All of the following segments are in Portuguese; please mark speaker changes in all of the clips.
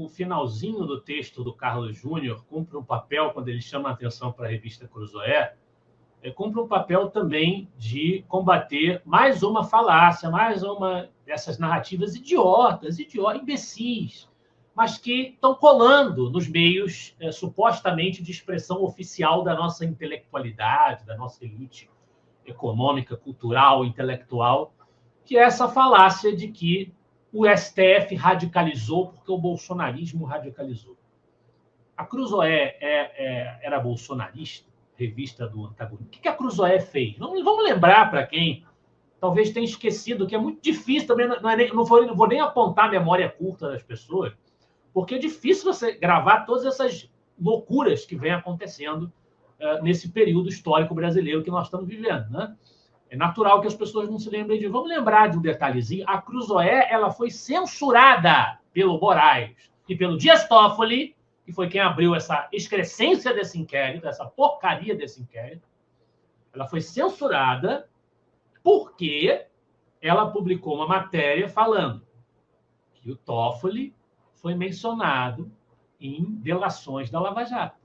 Speaker 1: o finalzinho do texto do Carlos Júnior cumpre um papel, quando ele chama a atenção para a revista Cruzoé, cumpre um papel também de combater mais uma falácia, mais uma dessas narrativas idiotas, imbecis, mas que estão colando nos meios supostamente de expressão oficial da nossa intelectualidade, da nossa elite econômica, cultural, intelectual, que é essa falácia de que o STF radicalizou porque o bolsonarismo radicalizou. A Cruzoé era bolsonarista, revista do antagonismo. O que a Cruzoé fez? Vamos lembrar para quem talvez tenha esquecido, que é muito difícil também, não vou nem apontar a memória curta das pessoas, porque é difícil você gravar todas essas loucuras que vêm acontecendo nesse período histórico brasileiro que nós estamos vivendo, né? É natural que as pessoas não se lembrem disso. Vamos lembrar de um detalhezinho. A Cruzoé ela foi censurada pelo Moraes e pelo Dias Toffoli, que foi quem abriu essa excrescência desse inquérito, essa porcaria desse inquérito. Ela foi censurada porque ela publicou uma matéria falando que o Toffoli foi mencionado em delações da Lava Jato.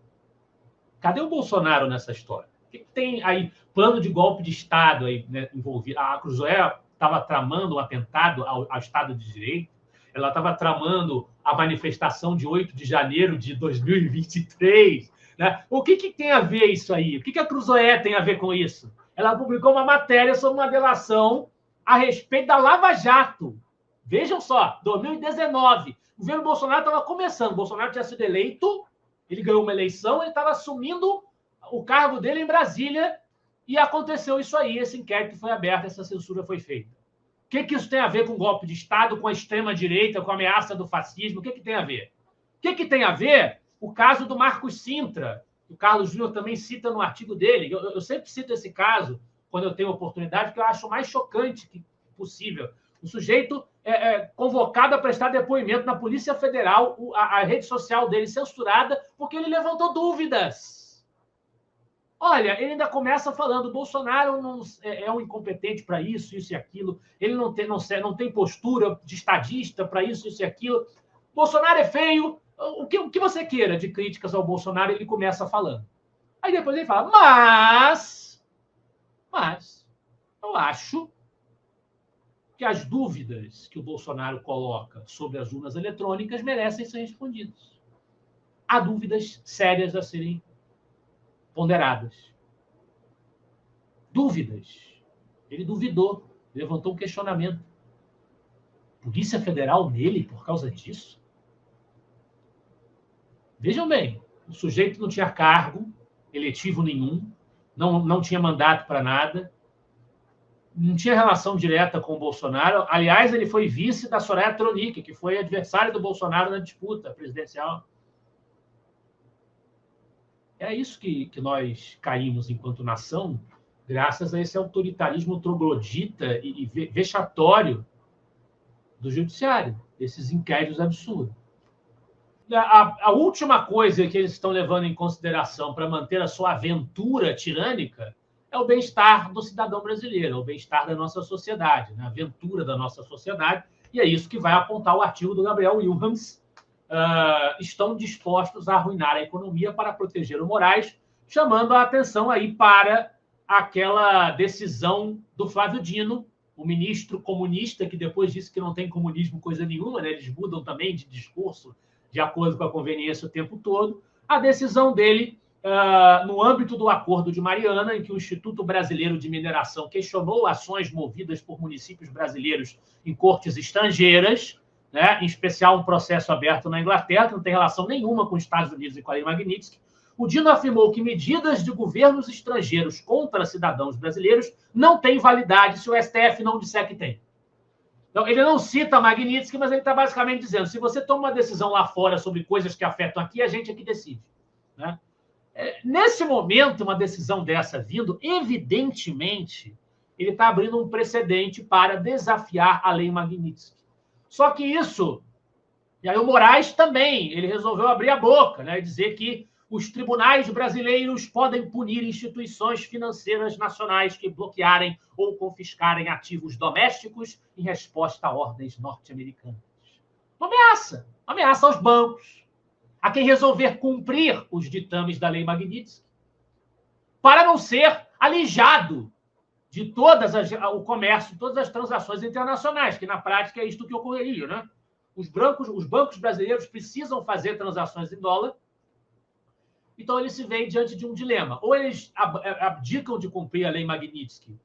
Speaker 1: Cadê o Bolsonaro nessa história? O que tem aí? Plano de golpe de Estado aí, né, envolvido. A Cruzoé estava tramando um atentado ao Estado de Direito, ela estava tramando a manifestação de 8 de janeiro de 2023. Né? O que tem a ver isso aí? O que a Cruzoé tem a ver com isso? Ela publicou uma matéria sobre uma delação a respeito da Lava Jato. Vejam só, 2019. O governo Bolsonaro estava começando. O Bolsonaro tinha sido eleito, ele ganhou uma eleição, ele estava assumindo o cargo dele em Brasília e aconteceu isso aí. Esse inquérito foi aberto, essa censura foi feita. O que isso tem a ver com golpe de Estado, com a extrema-direita, com a ameaça do fascismo? O que tem a ver? O que tem a ver? O caso do Marcos Sintra, que o Carlos Júnior também cita no artigo dele. Eu sempre cito esse caso, quando eu tenho oportunidade, porque eu acho mais chocante que possível. O sujeito convocado a prestar depoimento na Polícia Federal, a rede social dele censurada, porque ele levantou dúvidas. Olha, ele ainda começa falando, o Bolsonaro não, é um incompetente para isso e aquilo, ele não tem postura de estadista para isso e aquilo. Bolsonaro é feio. O que você queira de críticas ao Bolsonaro, ele começa falando. Aí depois ele fala, mas eu acho que as dúvidas que o Bolsonaro coloca sobre as urnas eletrônicas merecem ser respondidas. Há dúvidas sérias a serem ponderadas. Dúvidas. Ele duvidou, levantou um questionamento. Polícia Federal nele por causa disso? Vejam bem, o sujeito não tinha cargo eletivo nenhum, não tinha mandato para nada, não tinha relação direta com o Bolsonaro. Aliás, ele foi vice da Soraya Tronic, que foi adversário do Bolsonaro na disputa presidencial. É isso que nós caímos enquanto nação, graças a esse autoritarismo troglodita e vexatório do judiciário, esses inquéritos absurdos. A última coisa que eles estão levando em consideração para manter a sua aventura tirânica é o bem-estar do cidadão brasileiro, é o bem-estar da nossa sociedade, né? A aventura da nossa sociedade, e é isso que vai apontar o artigo do Gabriel Wilhelms. Estão dispostos a arruinar a economia para proteger o Moraes, chamando a atenção aí para aquela decisão do Flávio Dino, o ministro comunista, que depois disse que não tem comunismo coisa nenhuma, né? Eles mudam também de discurso de acordo com a conveniência o tempo todo. A decisão dele, no âmbito do Acordo de Mariana, em que o Instituto Brasileiro de Mineração questionou ações movidas por municípios brasileiros em cortes estrangeiras, né? Em especial um processo aberto na Inglaterra, que não tem relação nenhuma com os Estados Unidos e com a Lei Magnitsky. O Dino afirmou que medidas de governos estrangeiros contra cidadãos brasileiros não têm validade se o STF não disser que tem. Então, ele não cita a Magnitsky, mas ele está basicamente dizendo, se você toma uma decisão lá fora sobre coisas que afetam aqui, a gente é que decide. Né? Nesse momento, uma decisão dessa vindo, evidentemente, ele está abrindo um precedente para desafiar a Lei Magnitsky. Só que isso... E aí o Moraes também, ele resolveu abrir a boca, né, e dizer que os tribunais brasileiros podem punir instituições financeiras nacionais que bloquearem ou confiscarem ativos domésticos em resposta a ordens norte-americanas. Uma ameaça. Uma ameaça aos bancos, a quem resolver cumprir os ditames da Lei Magnitsky, para não ser alijado de o comércio, todas as transações internacionais, que na prática é isto que ocorreria, né? Os bancos brasileiros precisam fazer transações em dólar, então eles se veem diante de um dilema. Ou eles abdicam de cumprir a Lei Magnitsky,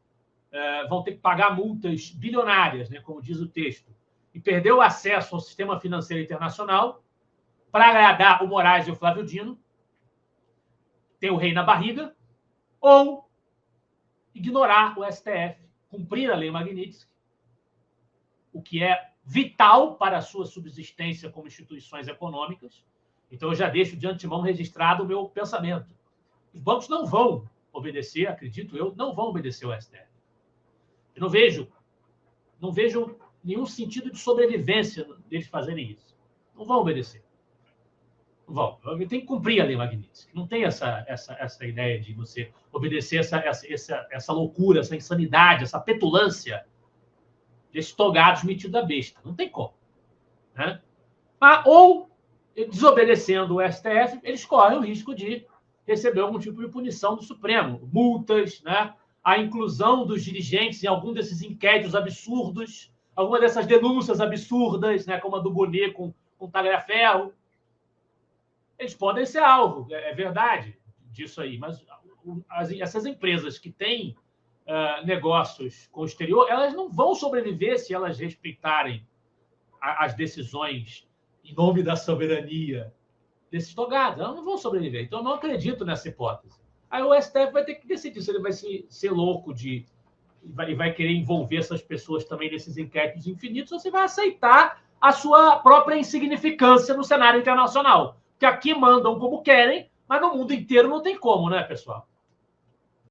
Speaker 1: vão ter que pagar multas bilionárias, né, como diz o texto, e perder o acesso ao sistema financeiro internacional para agradar o Moraes e o Flávio Dino, ter o rei na barriga, ou ignorar o STF, cumprir a Lei Magnitsky, o que é vital para a sua subsistência como instituições econômicas. Então, eu já deixo de antemão registrado o meu pensamento. Os bancos não vão obedecer, acredito eu, não vão obedecer ao STF. Eu não vejo nenhum sentido de sobrevivência deles fazerem isso. Não vão obedecer. Não vão. Tem que cumprir a Lei Magnitsky. Não tem essa ideia de você obedecer essa loucura, essa insanidade, essa petulância desses togados metidos a besta. Não tem como. Né? Ou, desobedecendo o STF, eles correm o risco de receber algum tipo de punição do Supremo. Multas, né? A inclusão dos dirigentes em algum desses inquéritos absurdos, alguma dessas denúncias absurdas, né? Como a do Bonet com Tagliaferro. Eles podem ser alvo, é verdade disso aí, mas essas empresas que têm negócios com o exterior, elas não vão sobreviver se elas respeitarem as decisões em nome da soberania desses togados. Elas não vão sobreviver. Então, eu não acredito nessa hipótese. Aí o STF vai ter que decidir se ele vai ser louco e vai querer envolver essas pessoas também nesses inquéritos infinitos ou se vai aceitar a sua própria insignificância no cenário internacional. Que aqui mandam como querem, mas no mundo inteiro não tem como, né, pessoal?